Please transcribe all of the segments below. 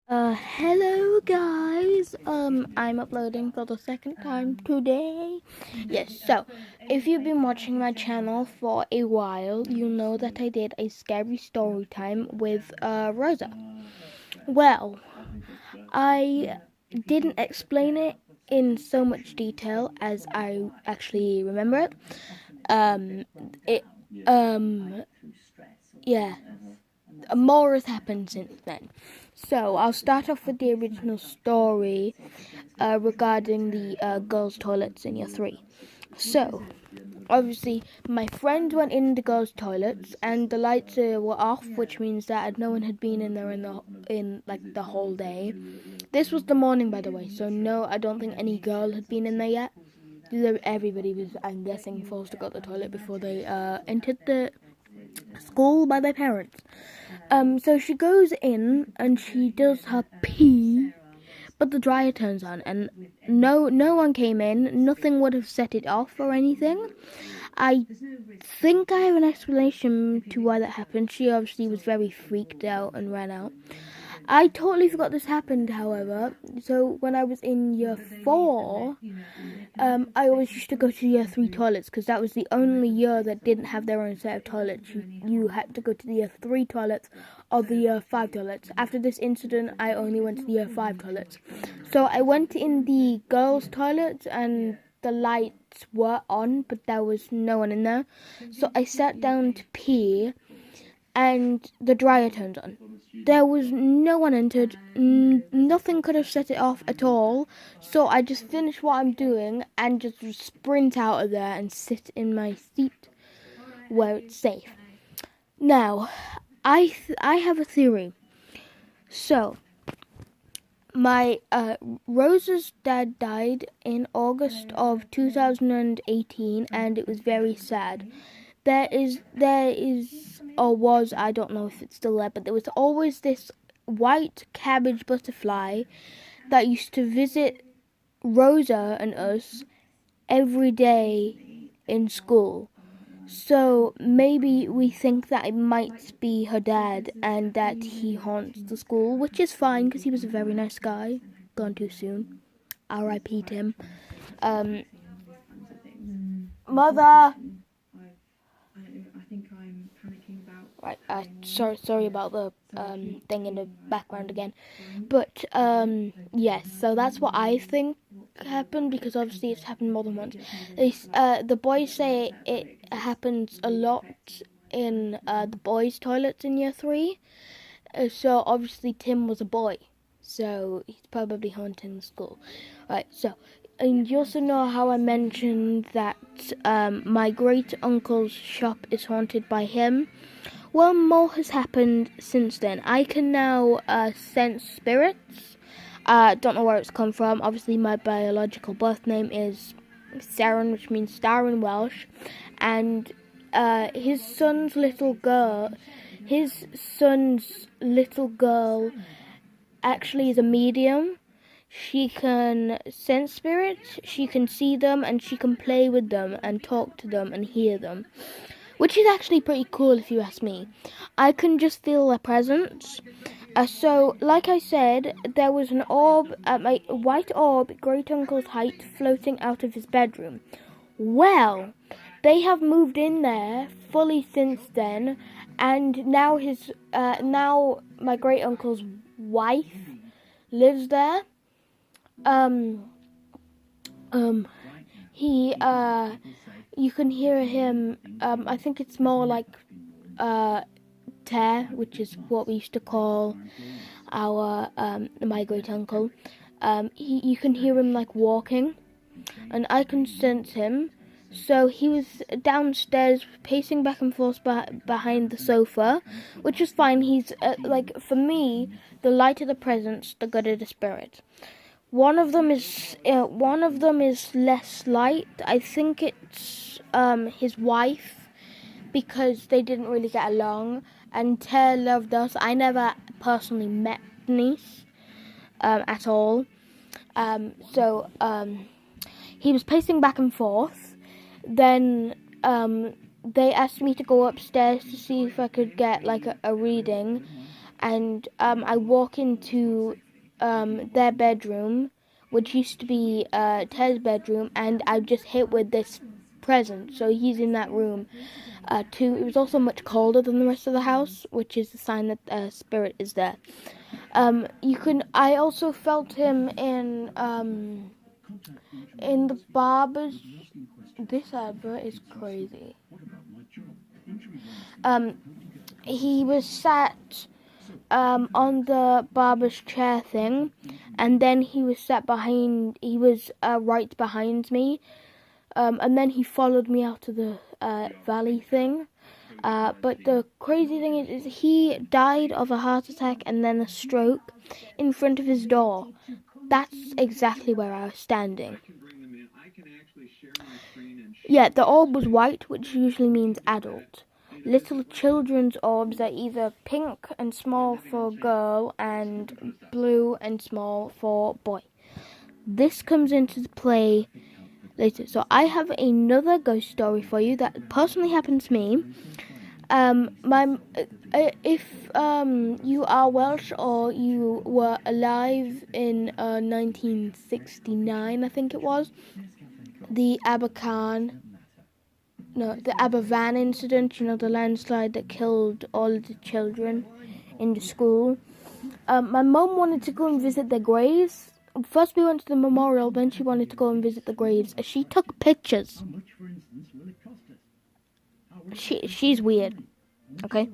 Hello guys. I'm uploading for the second time today. Yes, so if you've been watching my channel for a while, you know that I did a scary story time with Rosa. Well, I didn't explain it in so much detail as I actually remember it. Um, it, um, yeah, more has happened since then. So I'll start off with the original story regarding the girls' toilets in year 3. So, obviously, my friend went in the girls' toilets and the lights were off, which means that no one had been in there in the whole day. This was the morning, by the way, so no, I don't think any girl had been in there yet. Everybody was, I'm guessing, forced to go to the toilet before they entered the school by their parents. So she goes in and she does her pee, but the dryer turns on, and no one came in. Nothing would have set it off or anything. I think I have an explanation to why that happened. She obviously was very freaked out and ran out. I totally forgot this happened, however. So when I was in year 4, I always used to go to year 3 toilets because that was the only year that didn't have their own set of toilets. You had to go to the year 3 toilets or the year 5 toilets. After this incident, I only went to the year 5 toilets. So I went in the girls' toilets and the lights were on, but there was no one in there. So I sat down to pee and the dryer turned on. There was no one entered, nothing could have set it off at all, so I just finished what I'm doing and just sprint out of there and sit in my seat where it's safe. Now, I have a theory. So, my Rosa's dad died in August of 2018 and it was very sad. There is, or was, I don't know if it's still there, but there was always this white cabbage butterfly that used to visit Rosa and us every day in school. So maybe we think that it might be her dad and that he haunts the school, which is fine because he was a very nice guy. Gone too soon. R.I.P. Tim. Mother! Right, sorry about the thing in the background again, but yes, so that's what I think happened because obviously it's happened more than once. The boys say it happens a lot in the boys' toilets in year 3. So obviously Tim was a boy, so he's probably haunting the school. Right, so. And you also know how I mentioned that my great uncle's shop is haunted by him. Well, more has happened since then. I can now sense spirits. Don't know where it's come from. Obviously, my biological birth name is Saren, which means star in Welsh. And his son's little girl actually is a medium. She can sense spirits, she can see them, and she can play with them and talk to them and hear them. Which is actually pretty cool if you ask me. I can just feel their presence. So, like I said, there was an orb, a white orb, great uncle's height, floating out of his bedroom. Well, they have moved in there fully since then, and now now my great uncle's wife lives there. You can hear him, I think it's more like, tear, which is what we used to call our, my great uncle. You can hear him like walking, and I can sense him. So he was downstairs pacing back and forth behind the sofa, which is fine. He's, for me, the light of the presence, the good of the spirit. One of them is less light. I think it's his wife, because they didn't really get along, and Tear loved us. I never personally met Denise at all. He was pacing back and forth. Then they asked me to go upstairs to see if I could get like a reading. and I walk into their bedroom, which used to be Ted's bedroom, and I'm just hit with this present. So he's in that room. Too. It was also much colder than the rest of the house, which is a sign that spirit is there. I also felt him in the barber's. This advert is crazy. He was sat on the barber's chair thing, and then he was sat behind. He was right behind me, and then he followed me out to the valley thing. But the crazy thing is he died of a heart attack and then a stroke in front of his door. That's exactly where I was standing. Yeah, the orb was white, which usually means adult. Little children's orbs are either pink and small for girl and blue and small for boy. This comes into play later. So I have another ghost story for you that personally happened to me. If you are Welsh or you were alive in 1969, I think it was, the Aberfan incident, the landslide that killed all of the children in the school. My mum wanted to go and visit their graves. First we went to the memorial, then she wanted to go and visit the graves. She took pictures. She's weird. Okay.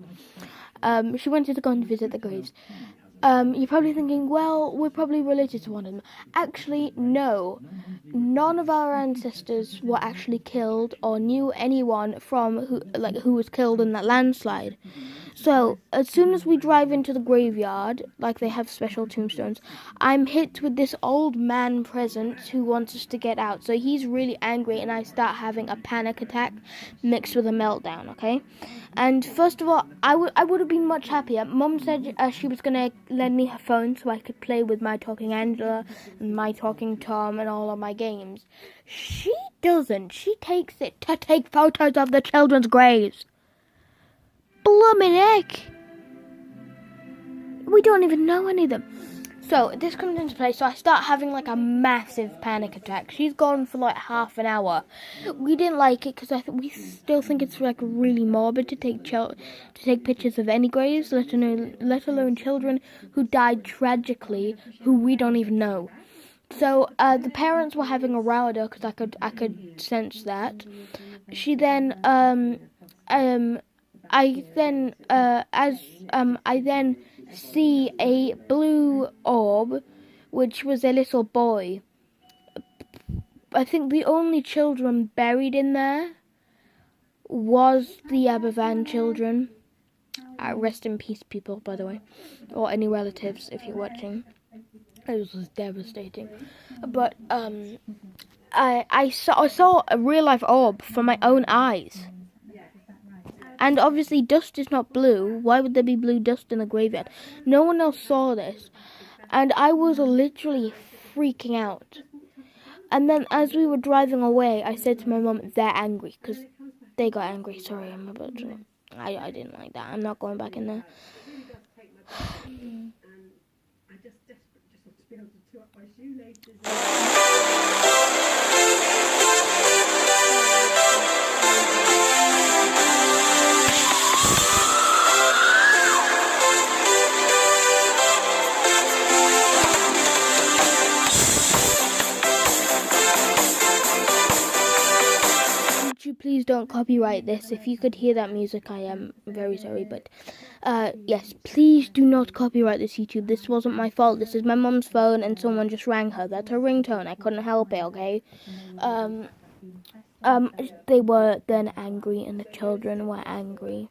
She wanted to go and visit the graves. You're probably thinking, well, we're probably related to one of them. Actually, no. None of our ancestors were actually killed or knew anyone who was killed in that landslide. So, as soon as we drive into the graveyard, like they have special tombstones, I'm hit with this old man presence who wants us to get out. So he's really angry and I start having a panic attack mixed with a meltdown, okay? And first of all, I would have been much happier. Mum said she was going to lend me her phone so I could play with my talking Angela and my talking Tom and all of my games. She doesn't. She takes it to take photos of the children's graves. Bloomin' heck! We don't even know any of them. So this comes into play. So I start having like a massive panic attack. She's gone for like half an hour. We didn't like it because we still think it's like really morbid to take pictures of any graves, let alone children who died tragically, who we don't even know. So the parents were having a row at her because I could sense that. She then I then see a blue orb, which was a little boy. I think the only children buried in there was the Aberfan children. Rest in peace, people, by the way, or any relatives if you're watching. It was devastating. But I saw a real life orb from my own eyes. And obviously dust is not blue. Why would there be blue dust in the graveyard? No one else saw this. And I was literally freaking out. And then as we were driving away, I said to my mum, they're angry. Because they got angry. Sorry, I'm about to... I didn't like that. I'm not going back in there. Please don't copyright this. If you could hear that music, I am very sorry, but yes, please do not copyright this, YouTube. This wasn't my fault. This is my mum's phone and someone just rang her. That's her ringtone. I couldn't help it, okay? They were then angry and the children were angry.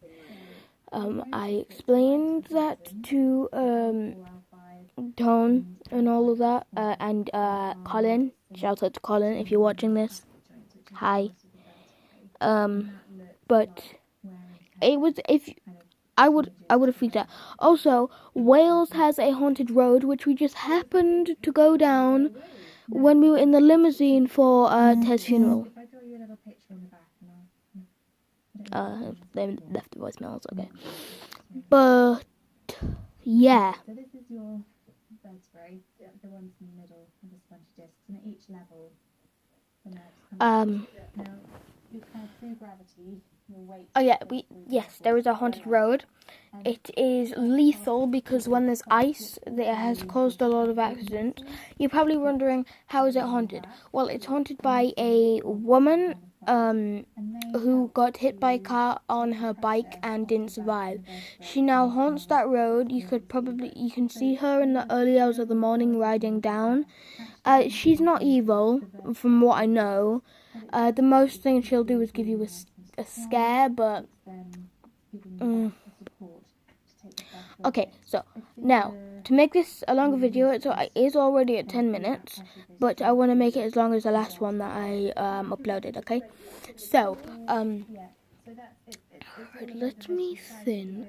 I explained that to Tone and all of that, and Collin. Shout out to Collin if you're watching this. Hi. But it was, I would have freaked out. Also, Wales has a haunted road which we just happened to go down when we were in the limousine for Ted's funeral. They left the voicemails, okay. But Yeah. So this is your vertebrae, the ones in the middle of the spongy discs, and at each level, the nerves come out. Now, you kind of through gravity, your weight. Oh yeah, yes, there is a haunted road. It is lethal because when there's ice, it has caused a lot of accidents. You're probably wondering, how is it haunted? Well, it's haunted by a woman who got hit by a car on her bike and didn't survive. She now haunts that road. You can see her in the early hours of the morning riding down. She's not evil, from what I know. The most thing she'll do is give you a scare, but okay, so now to make this a longer video, it is already at 10 minutes, but I want to make it as long as the last one that I uploaded. Okay, so let me think.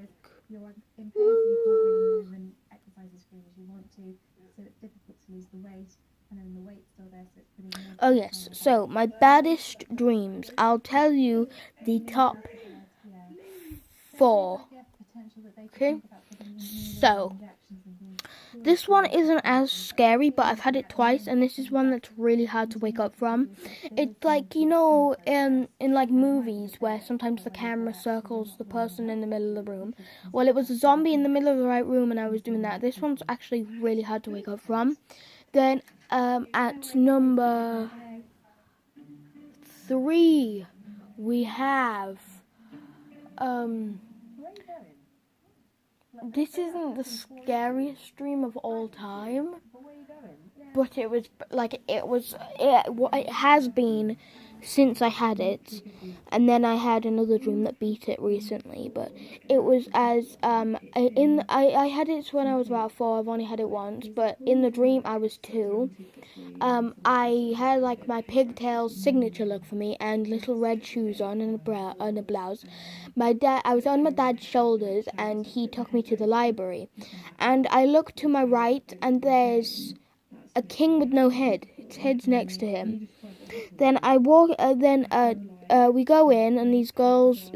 Oh yes, so my baddest dreams. I'll tell you the top 4. Okay, so this one isn't as scary, but I've had it twice, and this is one that's really hard to wake up from. It's like, you know, in like movies where sometimes the camera circles the person in the middle of the room. Well, it was a zombie in the middle of the right room, and I was doing that. This one's actually really hard to wake up from. Then at number 3, we have this isn't the scariest dream of all time, but it has been since I had it, and then I had another dream that beat it recently. But it was as I had it when I was about 4. I've only had it once, but in the dream I was 2. I had like my pigtails signature look for me and little red shoes on and a blouse. I was on my dad's shoulders and he took me to the library, and I looked to my right and there's a king with no head. Its head's next to him. Then we go in and these girls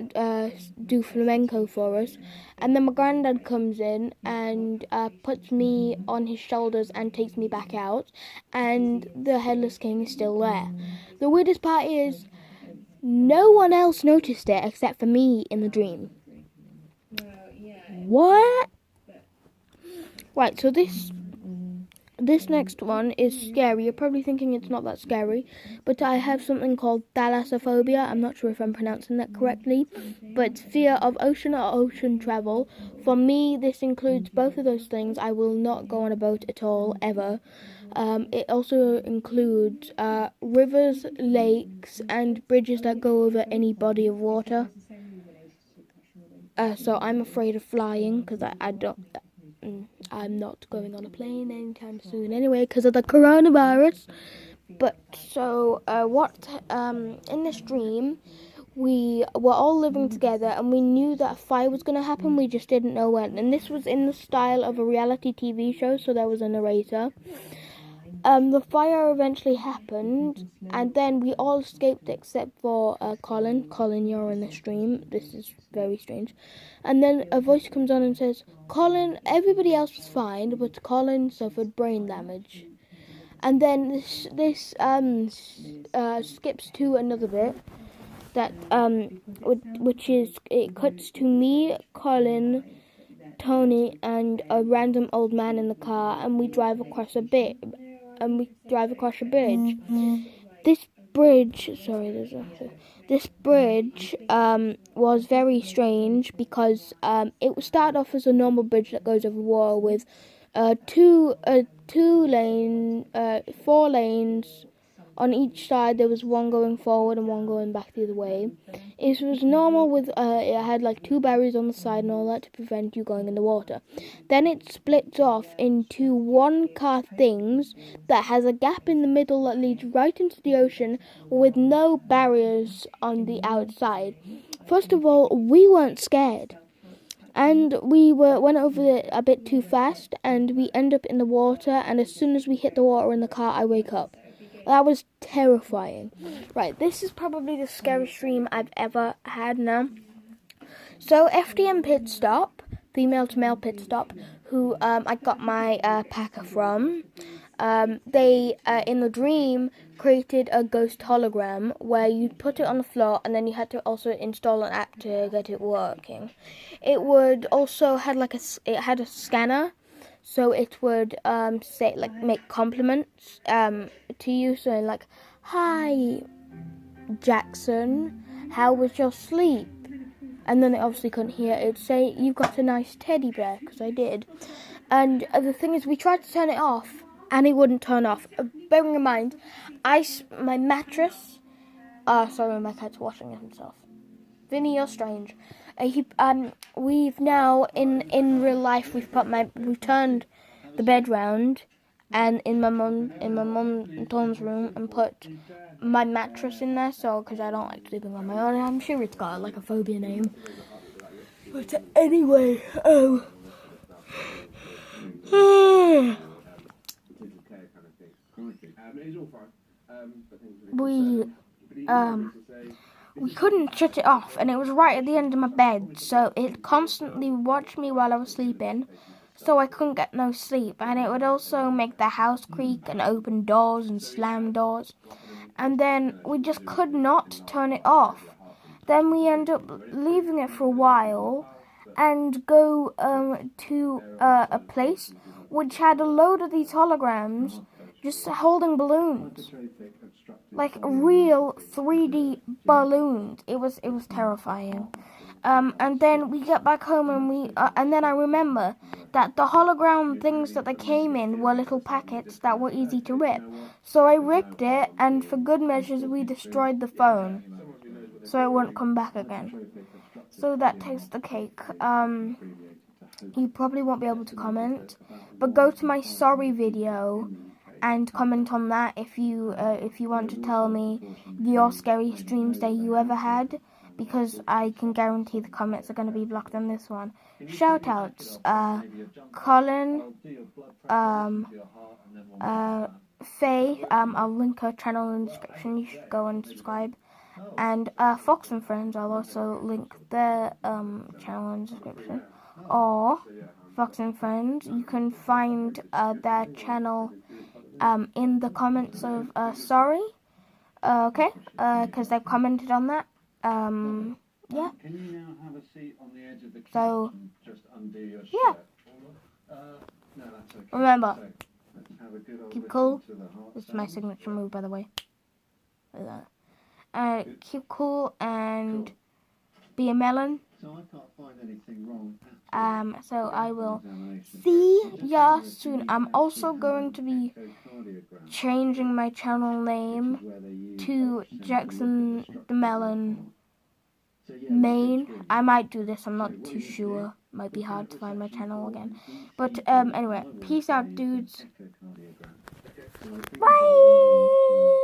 do flamenco for us, and then my granddad comes in and puts me on his shoulders and takes me back out, and the headless king is still there. The weirdest part is no one else noticed it except for me in the dream. What? Right, so this next one is scary. You're probably thinking it's not that scary, but I have something called thalassophobia. I'm not sure if I'm pronouncing that correctly, but fear of ocean or ocean travel. For me, this includes both of those things. I will not go on a boat at all, ever. It also includes rivers, lakes, and bridges that go over any body of water. So I'm afraid of flying because I'm not going on a plane anytime soon anyway because of the coronavirus. But so in this dream, we were all living together and we knew that a fire was going to happen, we just didn't know when. And this was in the style of a reality TV show, so there was a narrator. The fire eventually happened, and then we all escaped except for Collin. Collin, you're in the stream. This is very strange. And then a voice comes on and says, Collin, everybody else was fine, but Collin suffered brain damage. And then this skips to another bit that which is, it cuts to me, Collin, Tony, and a random old man in the car, and we drive across a bridge. This bridge was very strange because it started off as a normal bridge that goes over water with 4 lanes. On each side there was one going forward and one going back the other way. It was normal with it had like 2 barriers on the side and all that to prevent you going in the water. Then it splits off into 1-car things that has a gap in the middle that leads right into the ocean with no barriers on the outside. First of all, we weren't scared. And we went over it a bit too fast and we end up in the water, and as soon as we hit the water in the car, I wake up. That was terrifying. Right, this is probably the scariest dream I've ever had now. So FDM Pit Stop, female to male pit stop, who I got my packer from. They in the dream created a ghost hologram where you'd put it on the floor and then you had to also install an app to get it working. It would also had it had a scanner, so it would say make compliments to you, so like, "Hi, Jackson, how was your sleep?" And then it obviously couldn't hear it. It'd say, "You've got a nice teddy bear," because I did. And the thing is, we tried to turn it off, and it wouldn't turn off. Bearing in mind, my mattress. Sorry, my cat's washing himself. Vinny, you're strange. We've now in real life we've turned the bed round, and in my mum and Tom's room, and put my mattress in there. So because I don't like sleeping on my own, I'm sure it's got like a phobia name. But anyway, we couldn't shut it off, and it was right at the end of my bed, so it constantly watched me while I was sleeping, so I couldn't get no sleep. And it would also make the house creak and open doors and slam doors, and then we just could not turn it off. Then we end up leaving it for a while and go to a place which had a load of these holograms just holding balloons, like real 3D balloons. It was terrifying. And then we get back home and then I remember that the hologram things that they came in were little packets that were easy to rip. So I ripped it, and for good measures we destroyed the phone, so it wouldn't come back again. So that takes the cake. You probably won't be able to comment, but go to my sorry video and comment on that if you want to tell me your scariest dreams that you ever had, because I can guarantee the comments are going to be blocked on this one. Shout outs, Collin, Faye, I'll link her channel in the description, you should go and subscribe. And Fox and Friends, I'll also link their channel in the description. Or Fox and Friends, you can find their channel in the comments of sorry, okay, because they've commented on that. Yeah. So yeah. Remember, keep cool. This is my signature move, by the way. Keep cool and be a melon. So I can't find anything wrong. So I will see ya soon. I'm also going to be changing my channel name to JaxonDaMelon main. I might do this, I'm not too sure. Might be hard to find my channel again. But anyway, peace out, dudes. Bye!